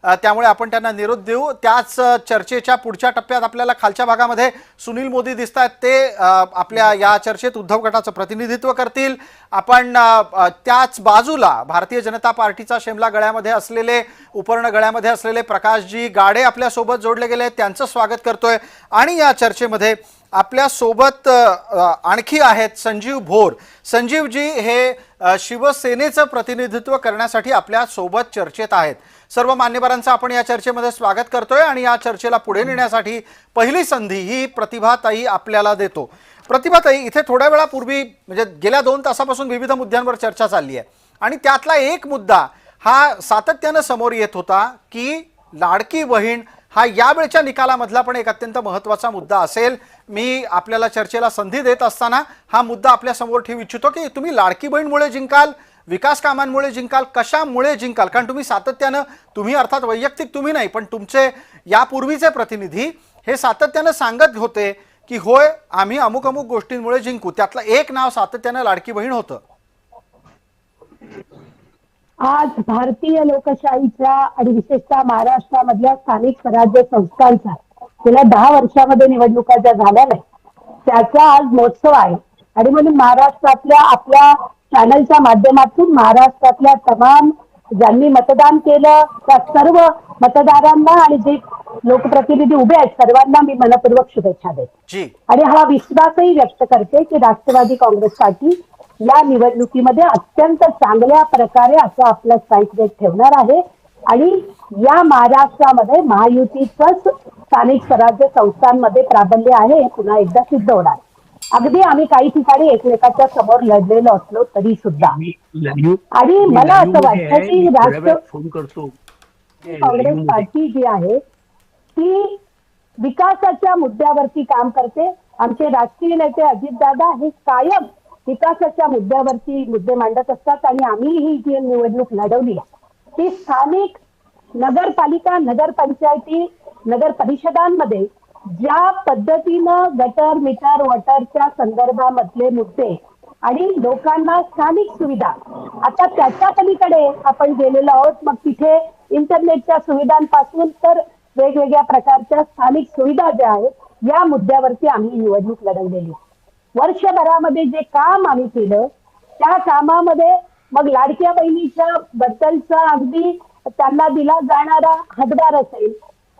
त्यामुळे आपण त्यांना निरोप देऊ। त्याच चर्चेच्या पुढच्या टप्प्यात आपल्याला खालच्या भागामध्ये सुनील मोदी दिसतात, ते आपल्या या चर्चेत उद्धव गटाचं प्रतिनिधित्व करतील। आपण त्याच बाजूला भारतीय जनता पार्टीचा शेमला गळ्यामध्ये असलेले उपर्ण गळ्यामध्ये असलेले प्रकाशजी गाडे आपल्या सोबत जोडले गेले, त्यांचं स्वागत करतोय। आणि या चर्चेमध्ये आपल्या सोबत आणखी आहेत संजीव भोर। संजीवजी हे शिवसेनेचं प्रतिनिधित्व करण्यासाठी आपल्या सोबत चर्चेत आहेत। सर्व मान्यवरांचं आपण या चर्चेमध्ये स्वागत करतोय आणि या चर्चेला पुढे नेण्यासाठी पहिली संधी ही प्रतिभाताई आपल्याला देतो। प्रतिभाताई, इथे थोड्या वेळापूर्वी म्हणजे गेल्या 2 तासापासून विविध मुद्द्यांवर चर्चा चालली आहे आणि त्यातला एक मुद्दा हा सातत्याने समोर येत होता की लाडकी बहीण हा यावेळच्या निकालामधला पण एक अत्यंत महत्त्वाचा मुद्दा असेल। मी आपल्याला चर्चेला संधी देत असताना हा मुद्दा आपल्या समोर ठेवू इच्छितो की तुम्ही लाडकी बहीणमुळे जिंकाल, विकास कामांमुळे जिंकाल, कशामुळे जिंकाल? कारण तुम्ही सातत्याने, तुम्ही अर्थात वैयक्तिक तुम्ही नाही पण तुमचे यापूर्वीचे प्रतिनिधी हे सातत्याने सांगत होते की होय आम्ही अमुक अमुक गोष्टींमुळे जिंकू। त्यातलं एक नाव सातत्याने लाडकी बहीण होतं। आज भारतीय लोकशाहीच्या आणि विशेषतः महाराष्ट्रामधल्या स्थानिक स्वराज्य संस्थांचा गेल्या 10 वर्षामध्ये निवडणुका ज्या झाल्या नाही त्याचा आज महोत्सव आहे। आणि म्हणून महाराष्ट्रातल्या आपल्या चॅनलच्या माध्यमातून महाराष्ट्रातल्या तमाम ज्यांनी मतदान केलं त्या सर्व मतदारांना आणि जे लोकप्रतिनिधी उभे आहेत सर्वांना मी मनपूर्वक शुभेच्छा देते आणि हा विश्वासही व्यक्त करते की राष्ट्रवादी काँग्रेस पार्टी या निवडणुकीमध्ये अत्यंत चांगल्या प्रकारे असं आपलं स्ट्राईक रेट ठेवणार आहे आणि या महाराष्ट्रामध्ये महायुतीचंच स्थानिक स्वराज्य संस्थांमध्ये प्राबल्य आहे हे पुन्हा एकदा सिद्ध होणार। अगदी आम्ही काही ठिकाणी एकमेकाच्या समोर लढलेलो असलो तरी सुद्धा आणि मला असं वाटतं की राष्ट्रवादी काँग्रेस पार्टी जी आहे ती विकासाच्या मुद्द्यावरती काम करते। आमचे राष्ट्रीय नेते अजितदादा हे कायम विकासाच्या मुद्दे मांडत असतात आणि आम्ही ही जी निवडणूक लढवली ती स्थानिक नगरपालिका, नगरपंचायती, नगर परिषदांमध्ये ज्या पद्धतीनं गटर, मीटर, वॉटरच्या संदर्भामधले मुद्दे आणि लोकांना स्थानिक सुविधा, आता त्याच्या पलीकडे आपण गेलेलो आहोत। मग तिथे इंटरनेटच्या सुविधांपासून तर वेगवेगळ्या प्रकारच्या स्थानिक सुविधा ज्या आहेत या मुद्द्यावरती आम्ही निवडणूक लढवलेली। वर्षभरामध्ये जे काम आम्ही केलं त्या कामामध्ये मग लाडक्या बहिणीच्या बद्दलचा अगदी त्यांना दिला जाणारा हातभार असेल,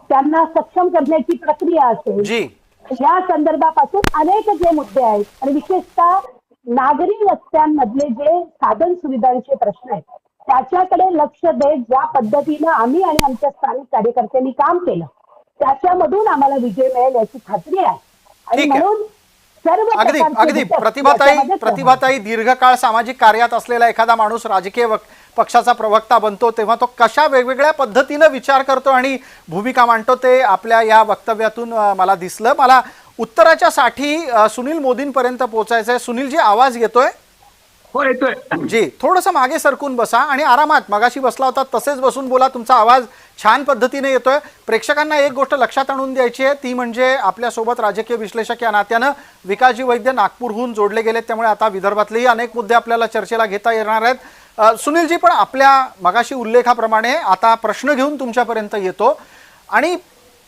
त्यांना सक्षम करण्याची प्रक्रिया असेल, या संदर्भापासून अनेक जे मुद्दे आहेत आणि विशेषतः नागरी वस्त्यांमधले जे साधन सुविधांचे प्रश्न आहेत त्याच्याकडे लक्ष देत ज्या पद्धतीनं आम्ही आणि आमच्या स्थानिक कार्यकर्त्यांनी काम केलं त्याच्यामधून आम्हाला विजय मिळेल याची खात्री आहे। आणि म्हणून अगदी प्रतिभाताई दीर्घकाळ सामाजिक कार्यात असलेला एखादा माणूस राजकीय पक्षाचा प्रवक्ता बनतो तेव्हा तो कशा वेगवेगळ्या पद्धतीने विचार करतो आणि भूमिका मांडतो ते आपल्या या वक्तव्यातून मला दिसलं। मला उत्तराच्या साठी सुनील मोदींपर्यंत पोहोचायचंय। सुनीलजी, आवाज येतोय? हो येतोय जी, थोडंसं मागे सरकून बसा आणि आरामात, मगाशी बसला होता तसेच बसून बोला, तुमचा आवाज छान पद्धतीने येतोय। प्रेक्षकांना एक गोष्ट लक्षात आणून द्यायची आहे ती म्हणजे आपल्यासोबत राजकीय विश्लेषक या नात्यानं विकासजी वैद्य नागपूरहून जोडले गेलेत, त्यामुळे आता विदर्भातलेही अनेक मुद्दे आपल्याला चर्चेला घेता येणार आहेत। सुनीलजी, पण आपल्या मगाशी उल्लेखाप्रमाणे आता प्रश्न घेऊन तुमच्यापर्यंत येतो आणि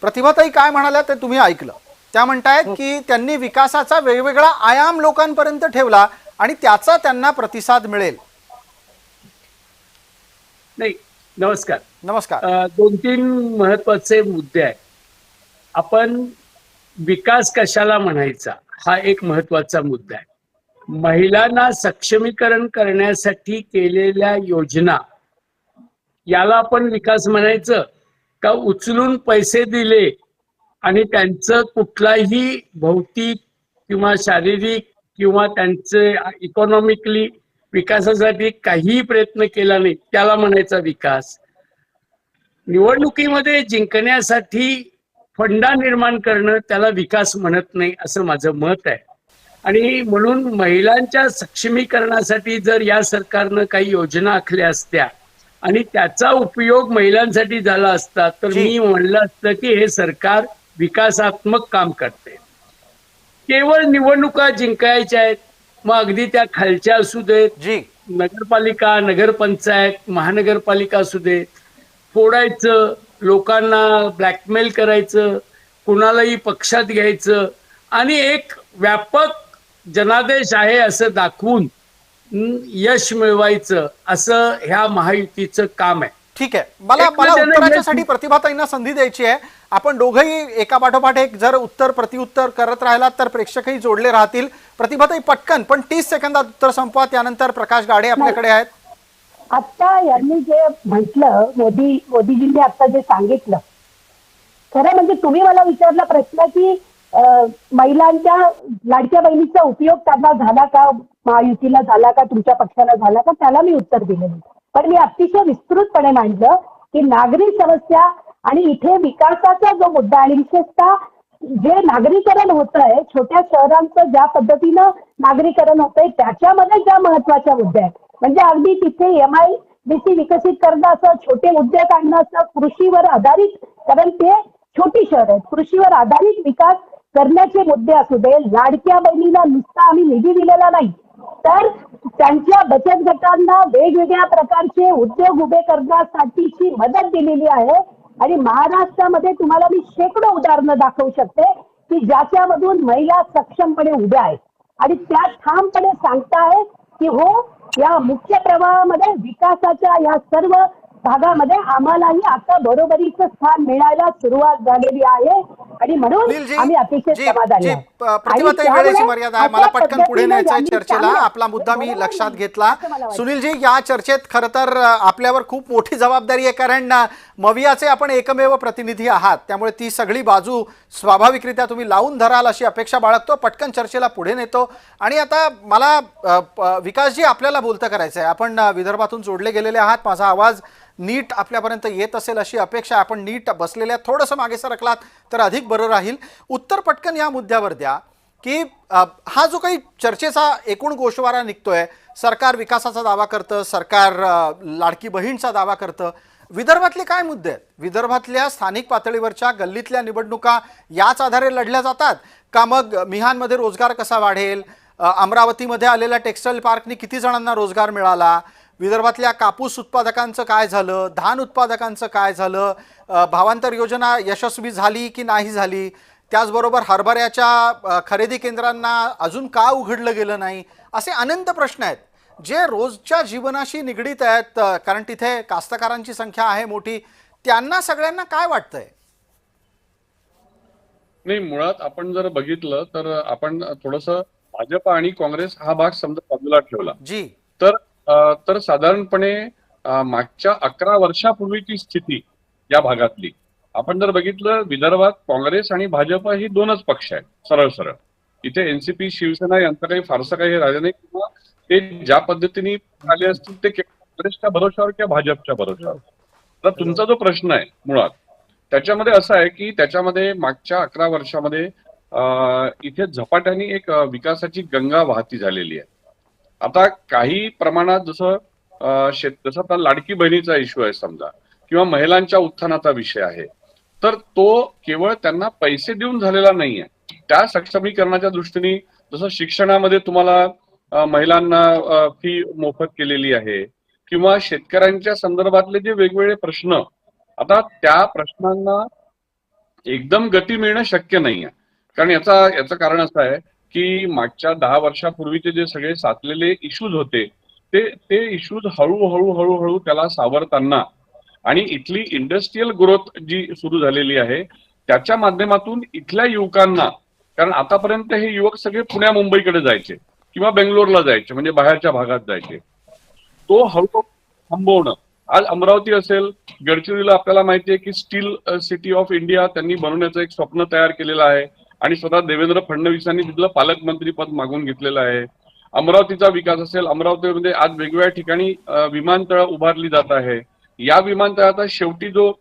प्रतिभाताई काय म्हणाल्या ते तुम्ही ऐकलं। त्या म्हणतायत की त्यांनी विकासाचा वेगवेगळा आयाम लोकांपर्यंत ठेवला आणि त्याचा त्यांना प्रतिसाद मिळेल। नाही, नमस्कार नमस्कार। 2-3 महत्वाचे मुद्दे आहेत। आपण विकास कशाला म्हणायचा हा एक महत्वाचा मुद्दा आहे। महिलांना सक्षमीकरण करण्यासाठी केलेल्या योजना याला आपण विकास म्हणायचं का उचलून पैसे दिले आणि त्यांचं कुठलाही भौतिक किंवा शारीरिक किंवा त्यांचे इकॉनॉमिकली विकासासाठी काही प्रयत्न केला नाही त्याला म्हणायचा विकास? निवडणुकीमध्ये जिंकण्यासाठी फंडा निर्माण करणं त्याला विकास म्हणत नाही असं माझं मत आहे। आणि म्हणून महिलांच्या सक्षमीकरणासाठी जर या सरकारनं काही योजना आखल्या असत्या आणि त्याचा उपयोग महिलांसाठी झाला असता तर मी म्हणलं असतं की हे सरकार विकासात्मक काम करते। केवळ निवडणुका जिंकायच्या आहेत, मग अगदी त्या खालच्या असू देत, नगरपालिका, नगरपंचायत, महानगरपालिका असू देत, फोडायचं, लोकांना ब्लॅकमेल करायचं, कुणालाही पक्षात घ्यायचं आणि एक व्यापक जनादेश आहे असं दाखवून यश मिळवायचं, असं ह्या महायुतीचं काम आहे. ठीक आहे, मला एकमेकांना उत्तराच्यासाठी यश- प्रतिभाताईंना संधी द्यायची आहे. आपण दोघंही एका पाठोपाठ एक जर उत्तर प्रतिउत्तर करत राहिलात तर प्रेक्षकही जोडले राहतील. प्रतिभाताई पटकन पण 30 सेकंदात उत्तर संपवा, त्यानंतर प्रकाश गाडे आपल्याकडे आहेत. आता यांनी जे म्हटलं, मोदीजींनी आता जे सांगितलं, खरं म्हणजे तुम्ही मला विचारला प्रश्न की महिलांच्या लाडक्या बहिणीचा उपयोग त्यांना झाला का, महायुतीला झाला का, तुमच्या पक्षाला झाला का, त्याला मी उत्तर दिलं नाही. पण मी अतिशय विस्तृतपणे मांडलं की नागरी समस्या आणि इथे विकासाचा जो मुद्दा आणि विशेषतः जे नागरीकरण होत आहे, छोट्या शहरांचं ज्या पद्धतीनं नागरीकरण होत आहे, त्याच्यामध्ये ज्या महत्वाच्या मुद्दे आहेत, म्हणजे अगदी तिथे MIDC विकसित करणं असं, छोटे उद्योग आणणं असं, कृषीवर आधारित, कारण ते छोटी शहर आहेत, कृषीवर आधारित विकास करण्याचे मुद्दे असू दे, लाडक्या बहिणीला नुसता आम्ही निधी दिलेला नाही, तर त्यांच्या बचत गटांना वेगवेगळ्या प्रकारचे उद्योग उभे करण्यासाठीची मदत दिलेली आहे. आणि महाराष्ट्रामध्ये तुम्हाला मी शेकडो उदाहरणं दाखवू शकते की ज्याच्यामधून महिला सक्षमपणे उभ्या आहेत आणि त्या ठामपणे सांगताय की हो, या मुख्य प्रवाहामध्ये विकासाच्या या सर्व भागामध्ये आम्हालाही आता बरोबरीचं स्थान मिळायला सुरुवात झालेली आहे आणि म्हणून सुनीलजी, आम्ही अतिशय समाधानी आहोत. प्रतिभाताई आणि वेळेची त्यामुळे मर्यादा आहे, मला अशा पटकन पुढे पद्धतीने न्यायचं आहे यांनी चर्चेला. चांगलं- आपला मुद्दा मी बरोबर लक्षात नाही. घेतला. असं मला वाटतं. सुनीलजी, या चर्चेत खरं तर आपल्यावर खूप मोठी जबाबदारी आहे, कारण मवियाचे आपण एकमेव प्रतिनिधी आहात, त्यामुळे ती सगळी बाजू स्वाभाविकरित्या तुम्ही लावून धराल अशी अपेक्षा बाळगतो. पटकन चर्चेला पुढे नेतो. आणि आता मला विकासजी आपल्याला बोलतं करायचं आहे. आपण विदर्भातून जोडले गेलेले आहात, माझा आवाज नीट आपल्यापर्यंत येत असेल अशी अपेक्षा. आपण नीट बसलेल्या, थोडंसं मागे सरकलात तर अधिक बरं राहील. उत्तर पटकन या मुद्द्यावर द्या की हा जो काही चर्चेचा एकूण गोषवारा निघतोय, सरकार विकासाचा दावा करतं, सरकार लाडकी बहीणचा दावा करतं, विदर्भातले काय मुद्दे आहेत? विदर्भातल्या स्थानिक पातळीवरच्या गल्लीतल्या निवडणुका याच आधारे लढल्या जातात का? मग मिहानमध्ये रोजगार कसा वाढेल, अमरावतीमध्ये आलेल्या टेक्स्टाईल पार्कनी किती जणांना रोजगार मिळाला, विदर्भातल्या कापूस उत्पादकांचं काय झालं, धान उत्पादकांचं काय झालं, भावांतर योजना यशस्वी झाली की नाही झाली, त्याचबरोबर हरभऱ्याच्या खरेदी केंद्रांना अजून का उघडलं गेलं नाही, असे अनंत प्रश्न आहेत जे रोजच्या जीवनाशी निगडीत आहेत. कारण तिथे कास्तकारांची संख्या आहे मोठी. त्यांना सगळ्यांना काय वाटतंय? नाही, मुळात आपण जर बघितलं तर आपण थोडंसं भाजप आणि काँग्रेस हा भाग समजा बाजूला ठेवला जी, तर साधारणपणे मागच्या 11 वर्षापूर्वीची स्थिती या भागातली आपण जर बघितलं, विदर्भात काँग्रेस आणि भाजप ही दोनच पक्ष आहेत सरळ सरळ. इथे एनसीपी, शिवसेना यांचं काही फारसं काही राहिलं नाही, किंवा ते ज्या पद्धतीने आले असतील ते काँग्रेसच्या भरोशावर किंवा भाजपच्या भरोशावर. तर तुमचा जो प्रश्न आहे मुळात त्याच्यामध्ये असं आहे की त्याच्यामध्ये मागच्या 11 वर्षामध्ये इथे झपाट्याने एक विकासाची गंगा वाहती झालेली आहे. आता काही प्रमाणात जसं जसं आता लाडकी बहिणीचा इश्यू आहे समजा, किंवा महिलांच्या उत्थानाचा विषय आहे, तर तो केवळ त्यांना पैसे देऊन झालेला नाहीये. त्या सक्षमीकरणाच्या दृष्टीने जसं शिक्षणामध्ये तुम्हाला महिलांना फी मोफत केलेली आहे, किंवा शेतकऱ्यांच्या संदर्भातले जे वेगवेगळे प्रश्न, आता त्या प्रश्नांना एकदम गती मिळणं शक्य नाहीये. कारण याचं कारण असं आहे की मागच्या 10 वर्षापूर्वीचे जे सगळे साचलेले इश्यूज होते, ते इश्यूज हळूहळू त्याला सावरताना आणि इथली इंडस्ट्रीयल ग्रोथ जी सुरू झालेली आहे त्याच्या माध्यमातून इथल्या युवकांना, कारण आतापर्यंत हे युवक सगळे पुण्या मुंबईकडे जायचे किंवा बेंगलोरला जायचे, म्हणजे बाहेरच्या भागात जायचे, तो हळूहळू थांबवणं. आज अमरावती असेल, गडचिरोलीला आपल्याला माहिती आहे की स्टील सिटी ऑफ इंडिया त्यांनी बनवण्याचं एक स्वप्न तयार केलेलं आहे आणि स्वतः देवेंद्र फडणवीसांनी तिथलं पालकमंत्री पद मागून घेतलेलं आहे. अमरावतीचा विकास असेल, अमरावतीमध्ये आज वेगवेगळ्या ठिकाणी विमानतळ उभारली जात आहे. या विमानतळाचा शेवटी जो